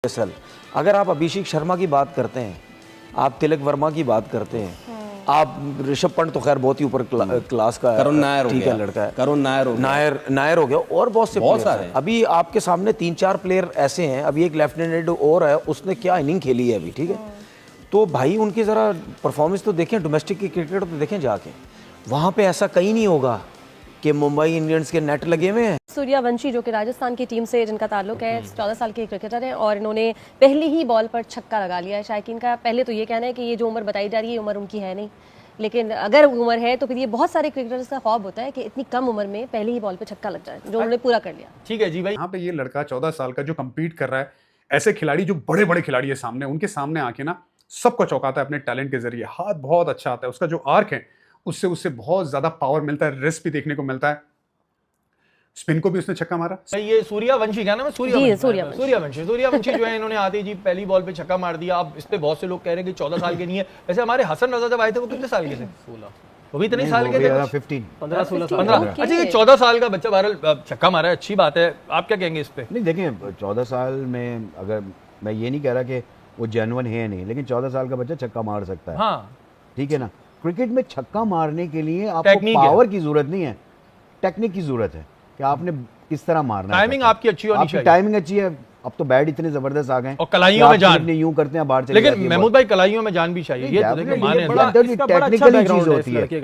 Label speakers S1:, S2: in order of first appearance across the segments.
S1: असल अगर आप अभिषेक शर्मा की बात करते हैं, आप तिलक वर्मा की बात करते हैं, आप ऋषभ पंत तो खैर बहुत ही ऊपर क्लास का
S2: करुण नायर हो
S1: ठीक
S2: गया,
S1: है लड़का है,
S2: करुण नायर
S1: हो गया और बहुत
S2: सारे
S1: हैं। अभी आपके सामने 3-4 प्लेयर ऐसे हैं, अभी एक लेफ्टिनेंट और है, उसने क्या इनिंग खेली है अभी, ठीक है। तो भाई उनकी ज़रा परफॉर्मेंस तो देखें, डोमेस्टिक की क्रिकेट तो देखें जाके, वहाँ पे ऐसा कहीं नहीं होगा कि मुंबई इंडियंस के नेट लगे हुए हैं।
S3: सूर्यवंशी जो कि राजस्थान की टीम से जिनका ताल्लुक है, 14 साल के क्रिकेटर हैं और इन्होंने पहली ही बॉल पर छक्का लगा लिया है। शायकीन का पहले तो ये कहना है कि ये जो उम्र बताई जा रही है उम्र उनकी है नहीं, लेकिन अगर उम्र है तो फिर ये बहुत सारे क्रिकेटर्स का ख्वाब होता है कि इतनी कम उम्र में पहली ही बॉल पे छक्का लग जाए, जो उन्होंने पूरा कर लिया।
S4: ठीक है जी भाई, यहाँ पे ये लड़का 14 साल का जो कम्पीट कर रहा है, ऐसे खिलाड़ी जो बड़े बड़े खिलाड़ी है सामने, उनके सामने आके ना सबको चौंकाता है अपने टैलेंट के जरिए। हाथ बहुत अच्छा आता है, उसका जो आर्क है उससे बहुत ज्यादा पावर मिलता है, रिस्क भी देखने को मिलता है। स्पिन को भी उसने छक्का मारा।
S5: ये सूर्यवंशी क्या नाम है? सूर्यवंशी जो है, इन्होंने आते ही जी पहली बॉल पे छक्का मार दिया। अब इस पे बहुत से लोग कह रहे हैं कि 14 साल के नहीं है। वैसे हमारे हसन रजा जब आए थे वो कितने साल के थे? 16। वो भी इतने साल के थे, 15-16। अच्छा, ये 14 साल का बच्चा बहरहाल छक्का मारा है, अच्छी बात है। आप क्या कहेंगे इस पे?
S6: नहीं देखिए, 14 साल में अगर मैं ये नहीं कह रहा कि वो जेन्युइन है नहीं, लेकिन 14 साल का बच्चा छक्का मार सकता है।
S5: हाँ
S6: ठीक है ना। क्रिकेट में छक्का मारने के लिए आपको पावर की जरूरत नहीं है, टेक्निक की जरूरत है कि आपने किस तरह मारना है।
S5: टाइमिंग आपकी अच्छी होनी चाहिए।
S6: टाइमिंग अच्छी है। अब तो बैट इतने जबरदस्त आ गए
S5: और कलाइयों में जान
S6: यूं करते हैं बाहर चले,
S5: लेकिन महमूद भाई कलाइयों में जान भी चाहिए। ये तो देखिए माने
S6: टेक्निकल चीज होती है कि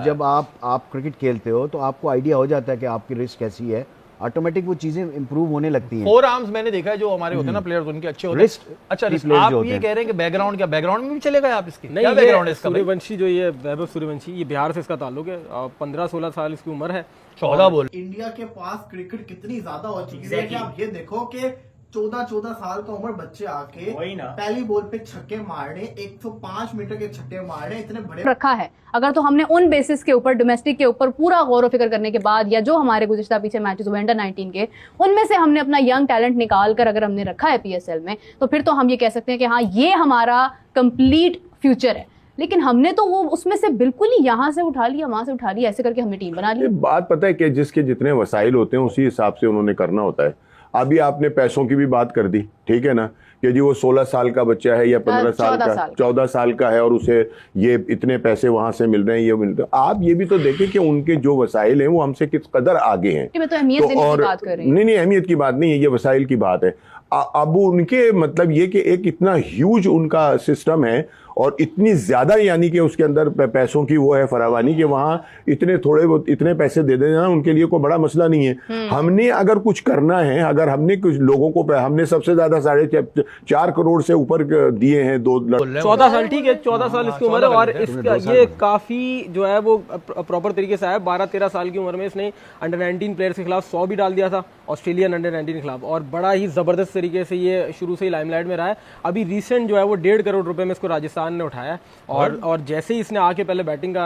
S6: जब आप क्रिकेट खेलते हो तो आपको आइडिया हो जाता है कि आपकी रिस्क कैसी है, ऑटोमेटिक वो चीजें इंप्रूव होने लगती हैं।
S5: फोर आर्म्स मैंने देखा है जो हमारे होते हैं ना प्लेयर्स, उनके अच्छे होते हैं। अच्छा, आप ये कह रहे हैं कि बैकग्राउंड क्या, बैकग्राउंड में भी चले गए आप इसके?
S7: नहीं,
S5: क्या बैकग्राउंड है इसका?
S7: सूर्यवंशी जो ये वैभव सूर्यवंशी, ये बिहार से इसका ताल्लुक है। 15-16 साल इसकी उम्र है।
S5: 14 बोल।
S8: इंडिया के पास क्रिकेट कितनी ज्यादा हो चुकी है कि आप ये देखो कि 14 साल का उम्र बच्चे आके पहली बॉल पे छक्के मारने, 105 मीटर के छक्के मारने, इतने बड़े
S9: रखा है। अगर तो हमने उन बेसिस के ऊपर, डोमेस्टिक के ऊपर पूरा गौर व फिक्र करने के बाद, या जो हमारे गुज़िश्ता पीछे मैचेस हुए अंडर 19 के, उनमें से हमने अपना यंग टैलेंट निकाल कर अगर हमने रखा है पीएसएल में, तो फिर तो हम ये कह सकते हैं कि हाँ, ये हमारा कंप्लीट फ्यूचर है। लेकिन हमने तो वो उसमें से बिल्कुल ही यहाँ से उठा लिया, वहां से उठा लिया, ऐसे करके हमने टीम बना ली।
S10: बात पता है कि जिसके जितने वसाइल होते हैं उसी हिसाब से उन्होंने करना होता है। अभी आपने पैसों की भी बात कर दी, ठीक है ना, कि जी वो 16 साल का बच्चा है या 15 साल का, 14 साल का है और उसे ये इतने पैसे वहां से मिल रहे हैं, ये मिल रहे हैं। आप ये भी तो देखें कि उनके जो वसाइल हैं वो हमसे किस कदर आगे हैं।
S9: मैं तो अहमियत देने की बात कर रही हूं।
S10: नहीं, अहमियत की बात नहीं है, ये वसाइल की बात है। अब उनके मतलब ये कि एक इतना ह्यूज उनका सिस्टम है और इतनी ज्यादा, यानी कि उसके अंदर पैसों की वो है फरावानी कि वहां इतने थोड़े बहुत इतने पैसे दे देना उनके लिए कोई बड़ा मसला नहीं है। हमने अगर कुछ करना है, अगर हमने कुछ लोगों को, हमने सबसे ज्यादा 4.5 करोड़ से ऊपर दिए हैं
S7: 14 साल, ठीक है, 14 साल इसकी उम्र है और इसका ये काफी जो है वो प्रॉपर तरीके से है। 12-13 साल की उम्र में इसने अंडर 19 प्लेयर्स के खिलाफ 100 भी डाल दिया था, ऑस्ट्रेलियन अंडर 19 के खिलाफ, और बड़ा ही जबरदस्त तरीके से ये शुरू से ही लाइमलाइट में रहा है। अभी रिसेंट जो है वो 1.5 करोड़ रुपए में इसको राजस्थान ने उठाया और जैसे ही इसने आके पहले बैटिंग का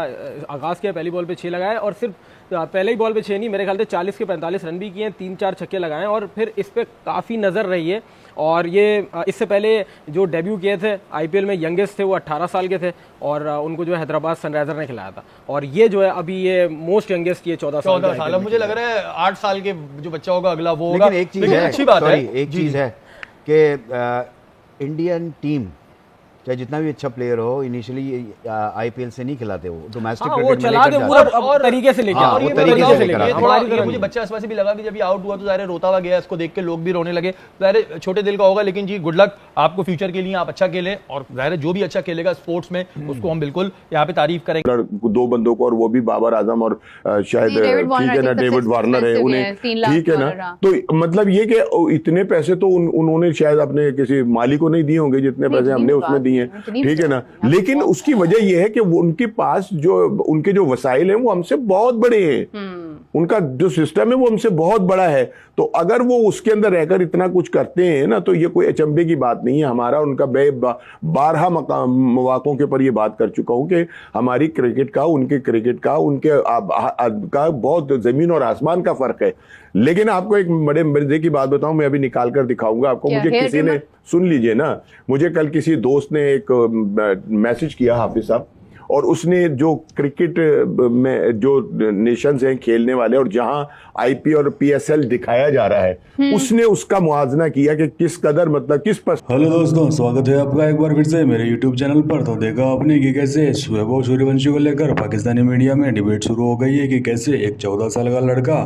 S7: आगाज किया, पहली बॉल पे 6 लगाए और सिर्फ पहले ही बॉल पे 6 नहीं, मेरे ख्याल से 40 के 45 रन भी किए हैं, 3-4 छक्के लगाए और फिर इस पे काफ़ी नज़र रही है। और ये इससे पहले जो डेब्यू किए थे आईपीएल में, यंगेस्ट थे वो 18 साल के थे और उनको जो है हैदराबाद सनराइजर ने खिलाया था, और ये जो है अभी ये मोस्ट यंगेस्ट, ये 14 साल।
S5: अब मुझे लग रहा है 8 साल के जो बच्चा होगा अगला वो होगा।
S6: लेकिन एक चीज है,
S5: अच्छी बात है,
S6: एक चीज है कि इंडियन टीम चाहे जितना भी अच्छा प्लेयर हो, इनिशियली आईपीएल से नहीं खिलाते, वो डोमेस्टिक
S7: वो चला के पूरा तरीके से लेके
S6: वो तरीके से लेकर
S5: मुझे बच्चा इस वजह से भी लगा कि जब ये आउट हुआ तो ज़ाहिर रोता हुआ गया, इसको देख के लोग भी रोने लगे। ज़ाहिर छोटे दिल का होगा, लेकिन जी गुड लक आपको फ्यूचर के लिए, आप अच्छा खेलें और ज़ाहिर जो भी अच्छा खेलेगा स्पोर्ट्स में उसको हम बिल्कुल यहाँ पे तारीफ करेंगे।
S10: 2 बंदों को, और वो भी बाबर आजम और शायद ठीक है ना डेविड वार्नर है, उन्हें ठीक है ना। तो मतलब ये कि इतने पैसे तो उन्होंने शायद अपने किसी माली को नहीं दिए होंगे जितने पैसे हमने उसमें दिए हैं, ठीक है ना। लेकिन उसकी वजह यह है कि वो उनके पास उनके जो वसाइल हैं वो हमसे बहुत बड़े हैं, उनका जो सिस्टम है वो हमसे बहुत बड़ा है। तो अगर वो उसके अंदर रहकर इतना कुछ करते हैं ना, तो ये कोई अचंभे की बात नहीं है। हमारा उनका 12 मौकों के ऊपर ये बात कर चुका हूं कि हमारी क्रिकेट का, उनके क्रिकेट का, उनके का बहुत जमीन और आसमान का फर्क है। लेकिन आपको एक बड़े मजे की बात बताऊं, मैं अभी निकाल कर दिखाऊंगा आपको। मुझे किसी ने, सुन लीजिए ना, मुझे कल किसी दोस्त ने एक मैसेज किया, हाफिज साहब, और उसने जो क्रिकेट में जो नेशंस हैं खेलने वाले और जहां आईपीएल और पीएसएल दिखाया जा रहा है उसने उसका मुआवजा किया कि किस कदर मतलब किस पर।
S2: हेलो दोस्तों, स्वागत है आपका एक बार फिर से मेरे यूट्यूब चैनल पर। तो देखा आपने कि कैसे वैभव सूर्यवंशी को लेकर पाकिस्तानी मीडिया में डिबेट शुरू हो गई है कि कैसे एक 14 साल का लड़का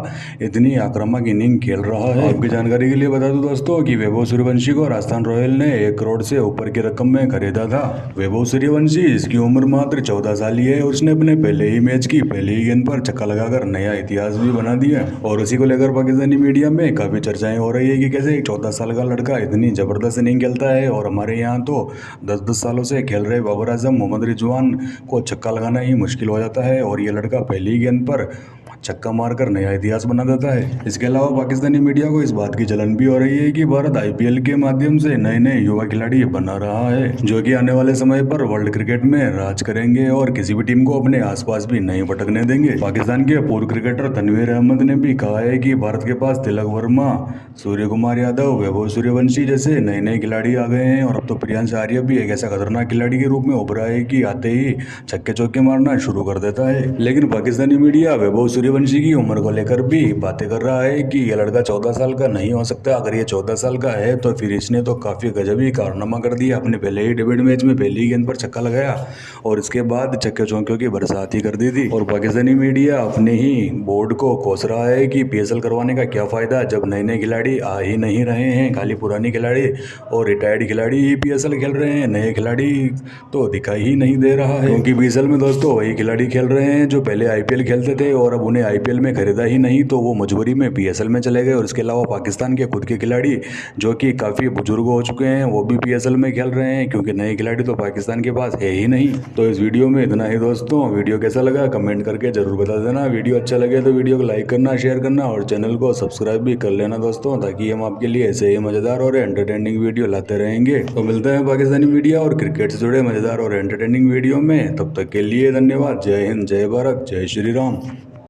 S2: इतनी आक्रामक इनिंग खेल रहा है। आपकी जानकारी के लिए बता दूं दोस्तों कि वैभव सूर्यवंशी को राजस्थान रॉयल ने 1 करोड़ से ऊपर की रकम में खरीदा था। वैभव सूर्यवंशी, इसकी उम्र मात्र 14 साल ही है और उसने अपने पहले ही मैच की पहली ही गेंद पर छक्का लगाकर नया इतिहास भी बना दिया और उसी को लेकर पाकिस्तानी मीडिया में काफी चर्चाएं हो रही है कि कैसे एक 14 साल का लड़का इतनी जबरदस्त इनिंग खेलता है। और हमारे यहाँ तो 10-10 सालों से खेल रहे बाबर आजम, मोहम्मद रिजवान को छक्का लगाना ही मुश्किल हो जाता है और ये लड़का पहली गेंद पर छक्का मारकर नया इतिहास बना देता है। इसके अलावा पाकिस्तानी मीडिया को इस बात की जलन भी हो रही है कि भारत आईपीएल के माध्यम से नए नए युवा खिलाड़ी बना रहा है जो कि आने वाले समय पर वर्ल्ड क्रिकेट में राज करेंगे और किसी भी टीम को अपने आसपास भी नहीं भटकने देंगे। पाकिस्तान के पूर्व क्रिकेटर तनवीर अहमद ने भी कहा है कि भारत के पास तिलक वर्मा, सूर्य कुमार यादव, वैभव सूर्यवंशी जैसे नए नए खिलाड़ी आ गए हैं और अब तो प्रियांश आर्य भी एक ऐसा खतरनाक खिलाड़ी के रूप में उभरा है कि आते ही छक्के चौके मारना शुरू कर देता है। लेकिन पाकिस्तानी मीडिया वैभव सूर्यवंशी की उम्र को लेकर भी बातें कर रहा है कि यह लड़का 14 साल का नहीं हो सकता। अगर ये 14 साल का है तो फिर इसने तो काफी गजबी कारनामा कर दिया। अपने पहले ही डेब्यू मैच में पहली गेंद पर छक्का लगाया और इसके बाद छक्के चौकों की बरसात ही कर दी थी। और पाकिस्तानी मीडिया अपने ही बोर्ड को कोस रहा है कि पीएसएल करवाने का क्या फायदा जब नए नए खिलाड़ी आ ही नहीं रहे हैं। खाली पुरानी खिलाड़ी और रिटायर्ड खिलाड़ी ही पीएसएल खेल रहे हैं, नए खिलाड़ी तो दिखाई ही नहीं दे रहा है। क्योंकि पीएसएल में दोस्तों वही खिलाड़ी खेल रहे हैं जो पहले आईपीएल खेलते थे और अब उन्हें आईपीएल में खरीदा ही नहीं तो वो मजबूरी में पीएसएल में चले गए। और इसके अलावा पाकिस्तान के खुद के खिलाड़ी जो कि काफ़ी बुजुर्ग हो चुके हैं वो भी पीएसएल में खेल रहे हैं क्योंकि नए खिलाड़ी तो पाकिस्तान के पास है ही नहीं। तो इस वीडियो में इतना ही दोस्तों। वीडियो कैसा लगा कमेंट करके जरूर बता देना। वीडियो अच्छा लगे तो वीडियो को लाइक करना, शेयर करना और चैनल को सब्सक्राइब भी कर लेना दोस्तों, ताकि हम आपके लिए ऐसे ही मज़ेदार और एंटरटेनिंग वीडियो लाते रहेंगे। तो मिलते हैं पाकिस्तानी मीडिया और क्रिकेट से जुड़े मज़ेदार और एंटरटेनिंग वीडियो में। तब तक के लिए धन्यवाद। जय हिंद, जय भारत, जय श्री राम।